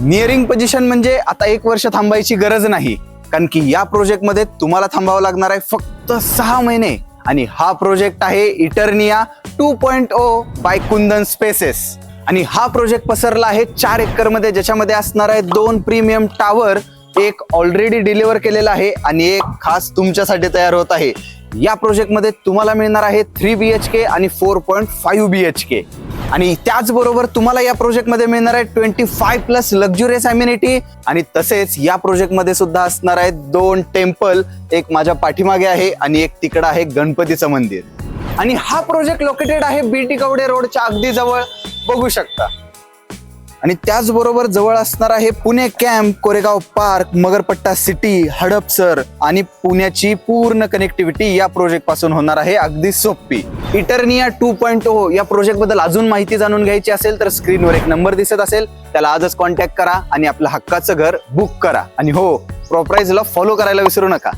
Nearing position म्हणजे आता 1 वर्ष थांबायची गरज नाही, कारण की या प्रोजेक्ट मध्ये तुम्हाला थांबावं लागणार आहे फक्त 6 महिने. आणि हा प्रोजेक्ट आहे इटर्निया 2.0 बाय कुंदन स्पेसेस. आणि हा प्रोजेक्ट पसरला आहे 4 एकर मध्ये, ज्याच्यामध्ये असणार आहे 2 प्रीमियम टावर, एक ऑलरेडी डिलिव्हर केलेला आहे आणि एक खास तुमच्यासाठी तयार होत आहे. या प्रोजेक्ट मध्ये तुम्हाला मिळणार आहे 3 BHK आणि 4.5 BHK. आणि त्याचबरोबर तुम्हाला या प्रोजेक्ट मध्ये मिळणार आहे 25+ लक्झुरियस अम्युनिटी. आणि तसेच या प्रोजेक्ट मध्ये सुद्धा असणार आहेत 2 टेम्पल, एक माझ्या पाठीमागे आहे आणि एक तिकडं आहे गणपतीचं मंदिर. आणि हा प्रोजेक्ट लोकेटेड आहे BT कवडे रोडच्या अगदी जवळ, बघू शकता. आणि त्याचबरोबर जवळ असणार आहे Pune camp, Koregaon park, Magarpatta city, Hadapsar आणि पुण्याची पूर्ण कनेक्टिव्हिटी या प्रोजेक्ट पासून होणार आहे अगदी सोपी. इटर्निया 2.0 या प्रोजेक्ट बद्दल अजून माहिती जाणून घ्यायची असेल तर स्क्रीनवर एक नंबर दिसत असेल, त्याला आजच कॉन्टॅक्ट करा आणि आपलं हक्काचं घर बुक करा. आणि हो, प्रोप्राइजला फॉलो करायला विसरू नका.